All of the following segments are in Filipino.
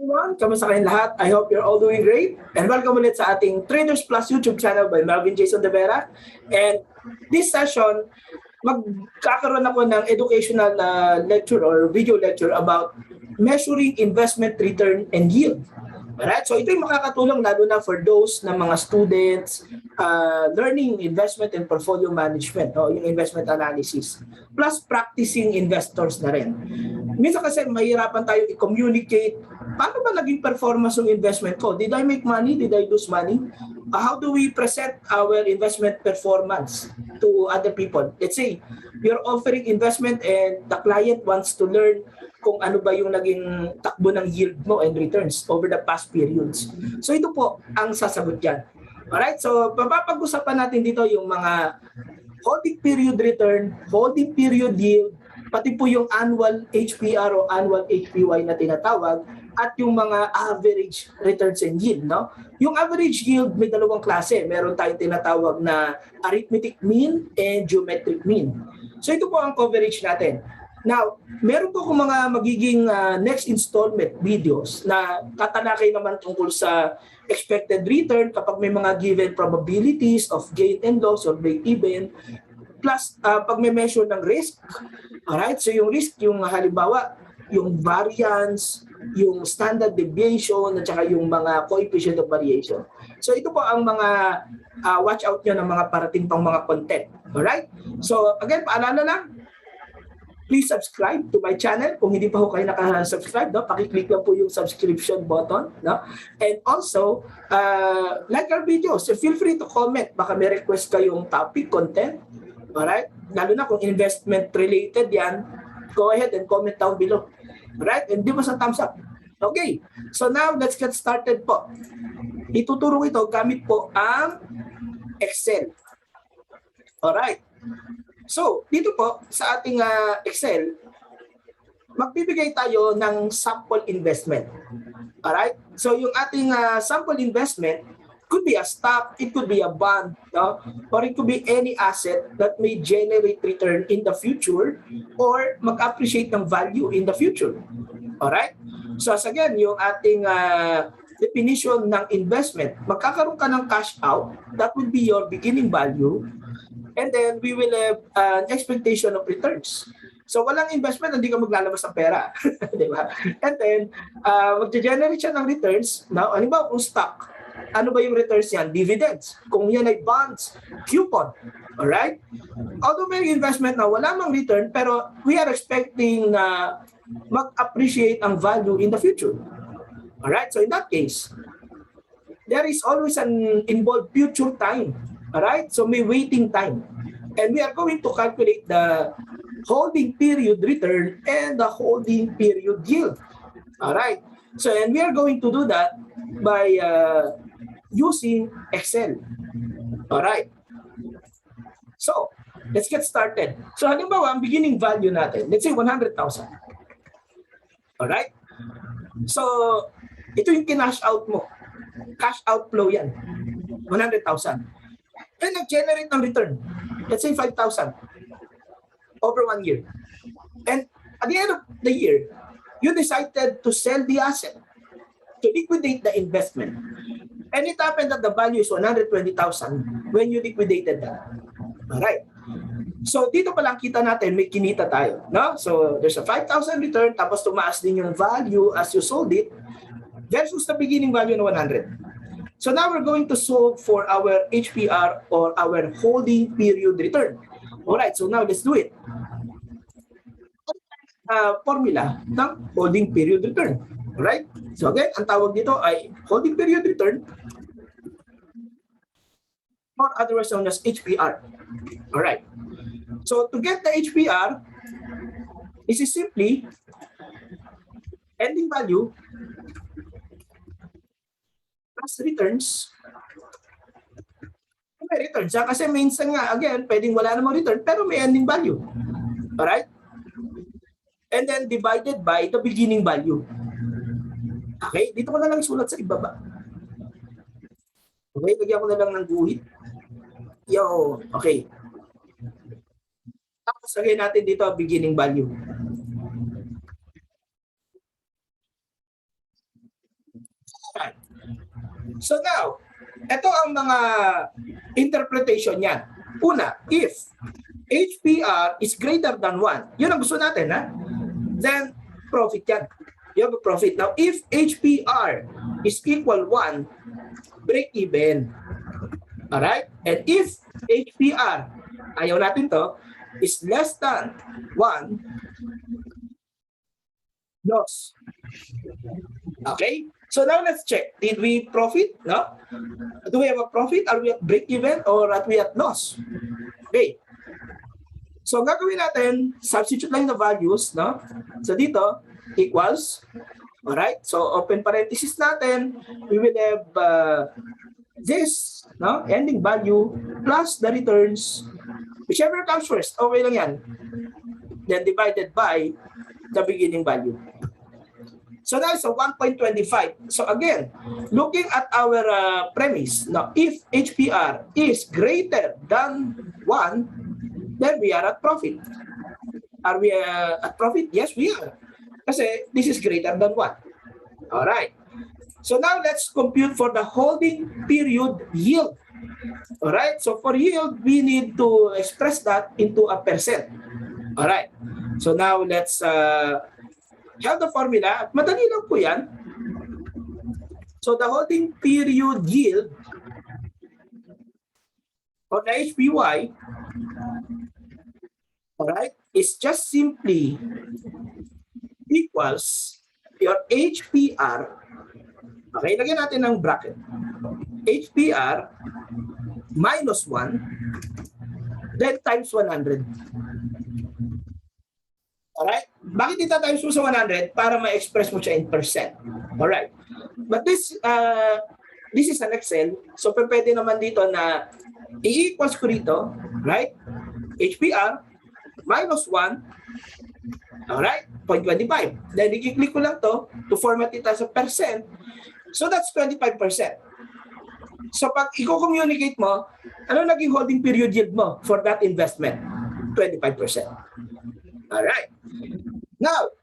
Everyone, kamusta kayong lahat? I hope you're all doing great. And welcome ulit sa ating Traders Plus YouTube channel by Melvin Jason De Vera. And this session, magkakaroon ako ng educational lecture or video lecture about measuring investment return and yield. Alright, so ito yung makakatulong lalo na for those na mga students learning investment and portfolio management, yung investment analysis, plus practicing investors na rin. Minsan kasi mahirapan tayo i-communicate paano ba naging performance ng investment ko? Did I make money? Did I lose money? How do we present our investment performance to other people? Let's say you're offering investment and the client wants to learn kung ano ba yung naging takbo ng yield mo and returns over the past periods. So ito po ang sasagot dyan. Alright, so papapag-usapan natin dito yung mga holding period return, holding period yield, pati po yung annual HPR o annual HPY na tinatawag, at yung mga average returns and yield. No? Yung average yield may dalawang klase. Meron tayong tinatawag na arithmetic mean and geometric mean. So ito po ang coverage natin. Now, meron po akong mga magiging next installment videos na tatalakay naman tungkol sa expected return kapag may mga given probabilities of gain and loss or break-even, plus pag may measure ng risk. Alright, so yung risk, yung halimbawa, yung variance, yung standard deviation, at saka yung mga coefficient of variation. So ito po ang mga watch out nyo ng mga parating pang mga content. Alright? So again, paalala lang, please subscribe to my channel. Kung hindi pa ho kayo naka-subscribe, no? Pakiclick lang po yung subscription button. No? And also, like our videos. So feel free to comment. Baka may request kayong topic, content. Alright? Lalo na kung investment-related yan, go ahead and comment down below. Alright? And give us a thumbs up. Okay. So now, let's get started po. Ituturo ito gamit po ang Excel. Alright. So, dito po sa ating Excel, magbibigay tayo ng sample investment. Alright? So, yung ating sample investment could be a stock, it could be a bond, no? Or it could be any asset that may generate return in the future or mag-appreciate ng value in the future. Alright? So, as again, yung ating definition ng investment, magkakaroon ka ng cash out, that will be your beginning value. And then we will have an expectation of returns. So walang investment, hindi ka maglalabas ng pera. Di ba? And then, mag-generate siya ng returns. Now, halimbawa kung stock, ano ba yung returns yan? Dividends. Kung yan ay bonds, coupon. Alright? Although may investment na wala mang return, pero we are expecting na mag-appreciate ang value in the future. Alright? So in that case, there is always an involved future time. Alright? So may waiting time. And we are going to calculate the holding period return and the holding period yield. Alright? So and we are going to do that by using Excel. Alright? So, let's get started. So halimbawa, ang beginning value natin, let's say 100,000. Alright? So, ito yung kinash out mo. Cash outflow yan. 100,000. And nag-generate ng return. Let's say 5,000 over 1 year. And at the end of the year, you decided to sell the asset, to liquidate the investment. And it happened that the value is 120,000 when you liquidated that. Alright. So dito pa lang kita natin may kinita tayo. No? So there's a 5,000 return, tapos tumaas din yung value as you sold it versus the beginning value na 100. So now we're going to solve for our HPR or our holding period return. Alright, so now let's do it. Formula ng holding period return. Alright, so again, ang tawag dito ay holding period return or otherwise known as HPR. Alright, so to get the HPR, this is simply ending value plus returns. May returns. Kasi minsan nga, again, pwedeng wala namang return, pero may ending value. Alright? And then divided by the beginning value. Okay? Dito ko na lang isulat sa ibaba. Okay? Lagyan ko na lang ng guhit. Yo, okay. Tapos lagyan natin dito beginning value. Alright. So now, ito ang mga interpretation niyan. Una, if HPR is greater than 1, yun ang gusto natin, ha? Then, profit yan. You have a profit. Now, if HPR is equal 1, break even. Alright? And if HPR, ayaw natin to, is less than 1, loss. Okay? So now let's check. Did we profit? No? Do we have a profit? Are we at break even or are we at loss? Okay. So ang gagawin natin, substitute lang the values, no? So dito, equals. Alright? So open parenthesis natin, we will have this, no? Ending value plus the returns, whichever comes first. Okay lang yan. Then divided by the beginning value. So now it's a 1.25. So again, looking at our premise, now if HPR is greater than 1, then we are at profit. Are we at profit? Yes, we are. Kasi this is greater than 1. All right. So now let's compute for the holding period yield. All right. So for yield, we need to express that into a percent. All right. So now let's have the formula. Madali lang po yan. So the holding period yield for the HPY, all right, is just simply equals your HPR. Okay, lagyan natin ng bracket. HPR minus 1, then times 100. Alright? Bakit ita-times mo sa 100? Para ma-express mo siya in percent. Alright. But this is an Excel. So pwede naman dito na i-equals ko rito, right? HPR minus 1, alright, 0.25. Then i-click ko lang to format it as a percent. So that's 25%. So pag i-communicate mo, ano naging holding period yield mo for that investment? 25%. Alright. Now,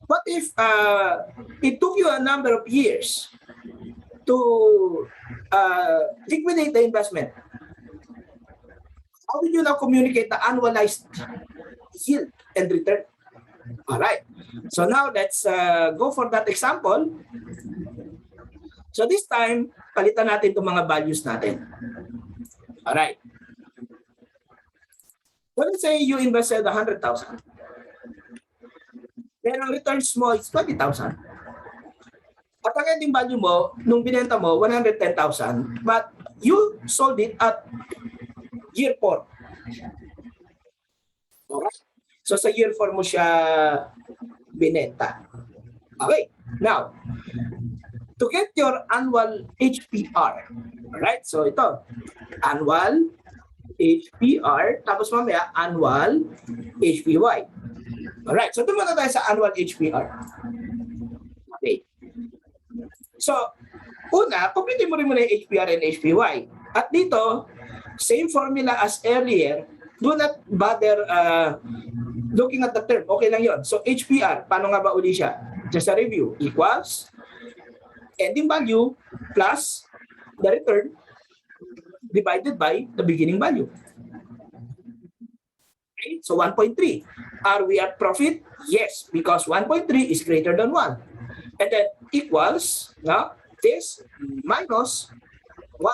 what if it took you a number of years to liquidate the investment? How will you now communicate the annualized yield and return? Alright. So now let's go for that example. So this time, palitan natin itong mga values natin. Alright. So let's say you invested 100,000. Then ang returns mo is 20,000. At ang ending value mo, nung binenta mo, 110,000. But you sold it at year 4. Alright? So sa year 4 mo siya binenta. Okay. Now, to get your annual HPR. Alright? So ito, annual HPR, tapos mamaya annual HPY. Alright, so tumuna tayo sa annual HPR. Okay. So, una, kumpitin mo rin muna yung HPR and HPY. At dito, same formula as earlier, do not bother looking at the term. Okay lang yon. So, HPR, paano nga ba uli siya? Just a review. Equals ending value plus the return divided by the beginning value. Okay, so 1.3. Are we at profit? Yes, because 1.3 is greater than 1. And then equals this minus 1.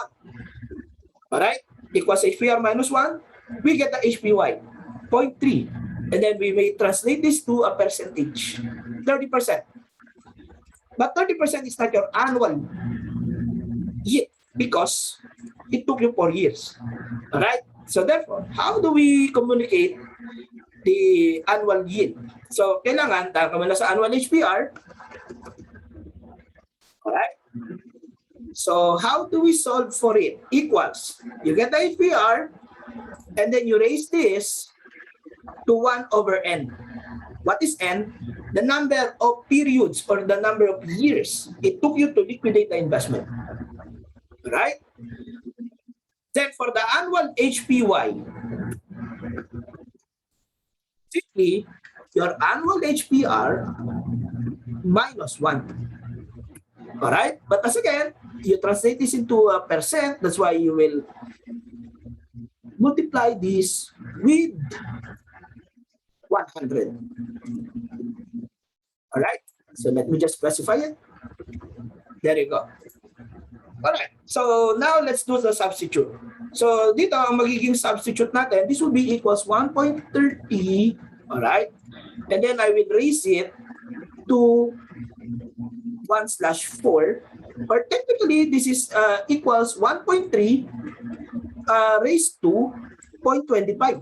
Alright? Equals HPR minus 1. We get the HPY, 0.3. And then we may translate this to a percentage, 30%. But 30% is not your annual yield because it took you 4 years. Alright? So therefore, how do we communicate the annual yield? So kailangan, tama na sa annual HPR. Alright? So how do we solve for it? Equals. You get the HPR and then you raise this to 1 over n. What is n? The number of periods or the number of years it took you to liquidate the investment. Right? Then for the annual HPY, simply your annual HPR minus 1. Alright? But as again, you translate this into a percent. That's why you will multiply this with 100. Alright? So let me just specify it. There you go. Alright. So now let's do the substitute. So dito, ang magiging substitute natin, this will be equals 1.30. Alright? And then I will raise it to 1/4. Or technically, this is equals 1.3 raised to 0.25.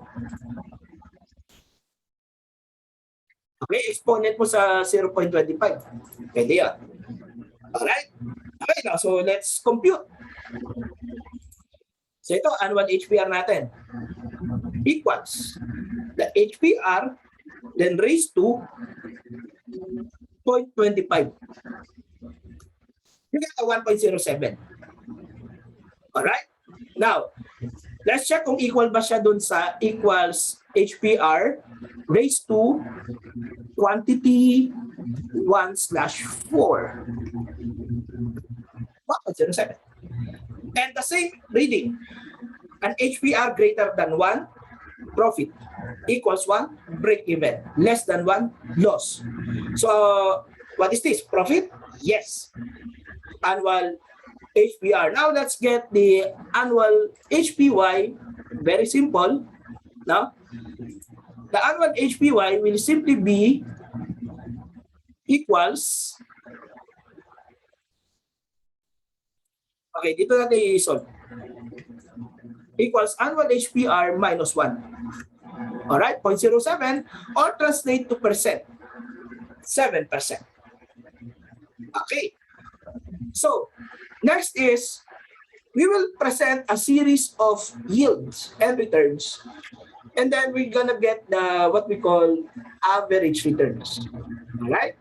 Okay, exponent mo sa 0.25. Pwede yan. Alright? Okay, now, so let's compute. So ito, annual HPR natin. Equals the HPR then raised to 0.25. You get a 1.07. Alright? Now, let's check kung equal ba siya dun sa equals HPR raised to quantity 1/4. 1.07. And the same reading, an HPR greater than 1, profit, equals 1, break even, less than 1, loss. So, what is this? Profit? Yes. Annual HPR. Now, let's get the annual HPY. Very simple. Now, the annual HPY will simply be equals, okay, dito natin i-solve. Equals annual HPR minus 1. Alright, 0.07 or translate to percent. 7%. Okay. So, next is, we will present a series of yields and returns. And then we're gonna get the what we call average returns. Alright?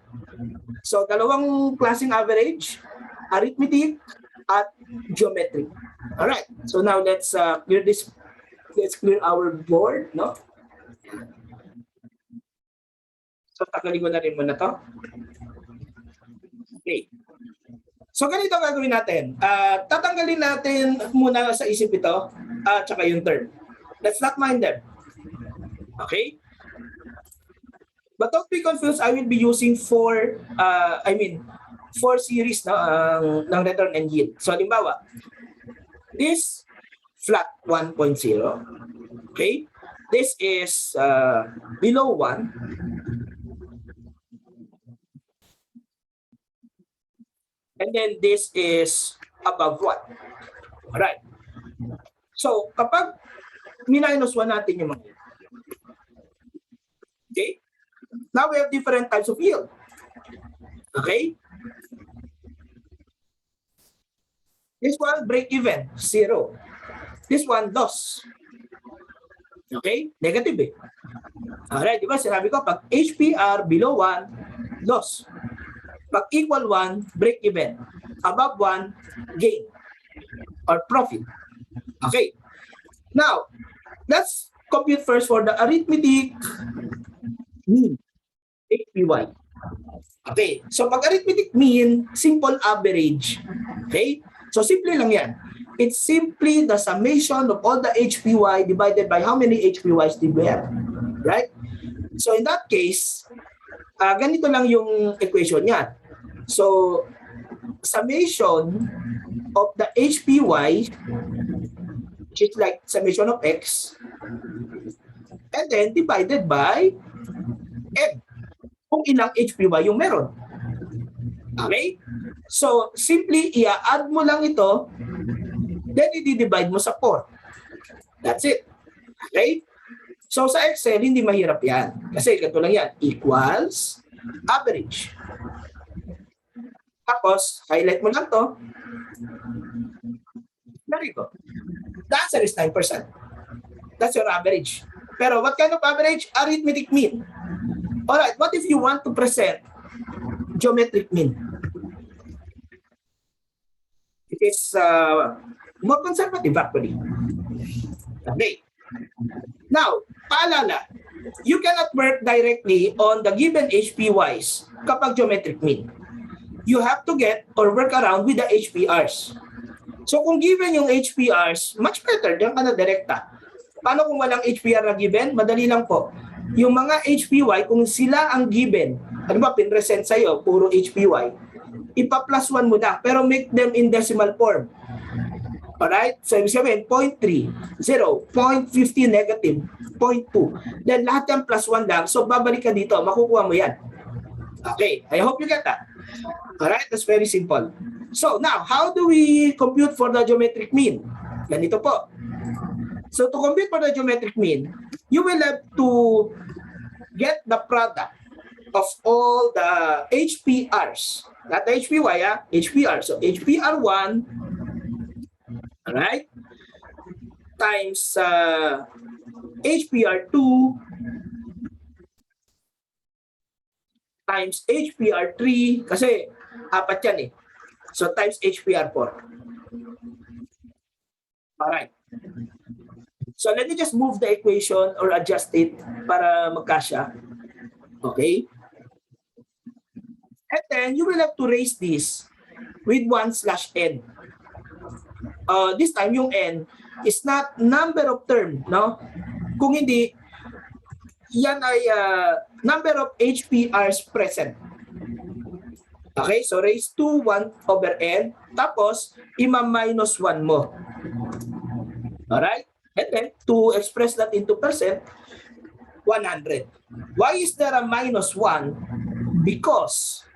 So, dalawang klaseng average, arithmetic at geometric. Alright. So now let's clear this. Let's clear our board, no? So tagalin ko na rin muna to. Okay. So ganito ang gagawin natin. Tatanggalin natin muna sa isip ito at saka yung term. Let's not mind them. Okay? But don't be confused. I will be using four series ng return and yield. So halimbawa, this flat 1.0. Okay? This is below 1. And then this is above 1. Alright. So, kapag minus 1 natin yung mga, okay? Now we have different types of yield. Okay? This one, break even, 0. This one, loss. Okay? Negative eh. Alright, di ba? Sinabi ko, pag HPR below 1, loss. Pag equal 1, break even. Above 1, gain or profit. Okay. Now, let's compute first for the arithmetic mean, HPY. Okay. So, pag arithmetic mean, simple average. Okay. So, simple lang yan. It's simply the summation of all the HPY divided by how many HPYs did we have. Right? So, in that case, ganito lang yung equation niya. So, summation of the HPY, which is like summation of X, and then divided by M, kung ilang HPY yung meron. Okay? So, simply i-add mo lang ito, then i-divide mo sa 4. That's it. Okay? So, sa Excel, hindi mahirap yan. Kasi ganito lang yan. Equals average. Tapos, highlight mo lang to. There you go. The answer is 9%. That's your average. Pero what kind of average? Arithmetic mean. Alright, what if you want to present geometric mean? It is more conservative actually. Okay. Now, paalala, you cannot work directly on the given HPYs kapag geometric mean. you have to get or work around with the HPRs. So kung given yung HPRs, much better, diyan ka na direkta. Paano kung walang HPR na given? Madali lang po. Yung mga HPY, kung sila ang given, ano ba, pinresent sa'yo, puro HPY, ipa-plus 1 mo na, pero make them in decimal form. Alright? So, ibig sabihin, 0.3, 0, 0.50 negative, 0.2. Then, lahat yan plus 1 lang. So, babalik ka dito. Makukuha mo yan. Okay. I hope you get that. Alright? That's very simple. So, now, how do we compute for the geometric mean? Ganito po. So, to compute for the geometric mean, you will have to get the product of all the HPRs. Not the HPY, HPR. So, HPR1, alright, times HPR2 times HPR3, kasi apat yan eh. So, times HPR4. Alright. So, let me just move the equation or adjust it para magkasya. Okay? And then, you will have to raise this with 1/n. This time, yung n is not number of term, no? Kung hindi, yan ay number of HPRs present. Okay, so raise to 1/n, tapos ima-minus 1 mo. Alright? And then, to express that into percent, 100. Why is there a minus 1? Because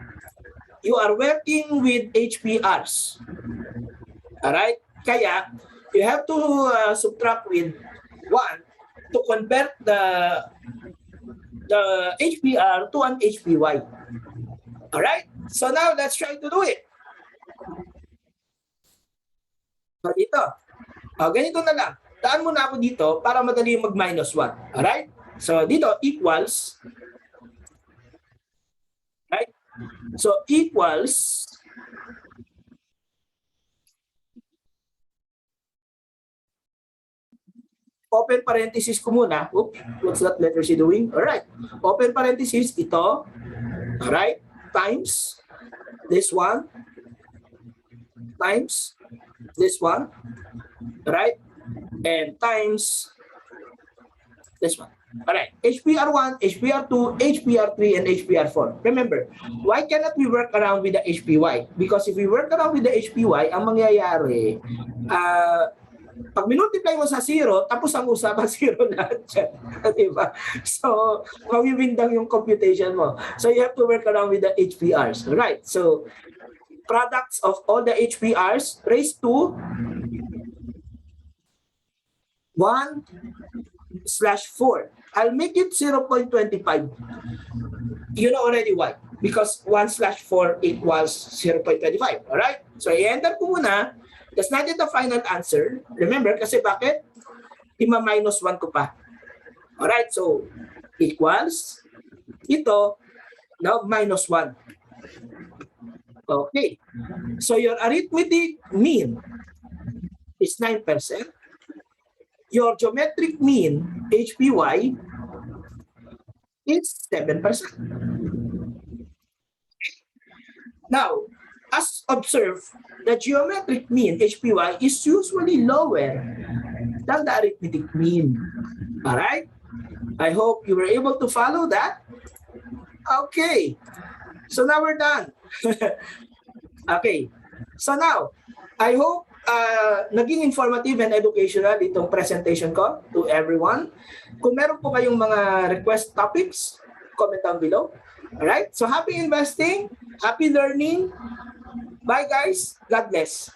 you are working with HPRs. Alright? Kaya, you have to subtract with 1 to convert the HPR to an HPY. Alright? So now, let's try to do it. So dito. Ganito na lang. Daan muna ako dito para madali mag-minus 1. Alright? So dito, equals. Right? So equals. Open parenthesis ko muna. Oops, what's that letter C doing? Alright. Open parenthesis, ito. Alright. Times this one. Times this one. Alright. And times this one. Alright. HPR1, HPR2, HPR3, and HPR4. Remember, why cannot we work around with the HPY? Because if we work around with the HPY, ang mangyayari, pag minultiply mo sa 0, tapos ang usapan 0 lahat dyan. Diba? So, mawiwindang yung computation mo. So, you have to work around with the HPRs. Right? So, products of all the HPRs raised to 1/4. I'll make it 0.25. You know already why. Because 1/4 equals 0.25. Alright? So, i-enter ko muna. That's not yet the final answer. Remember, kasi bakit? Ima-minus 1 ko pa. Alright, so equals ito, now minus 1. Okay. So your arithmetic mean is 9%. Your geometric mean, HPY, is 7%. Now, as observed, the geometric mean, HPY, is usually lower than the arithmetic mean. Alright? I hope you were able to follow that. Okay. So now we're done. Okay. So now, I hope naging informative and educational itong presentation ko to everyone. Kung meron po kayong mga request topics, comment down below. Alright? So happy investing, happy learning. Bye guys. God bless.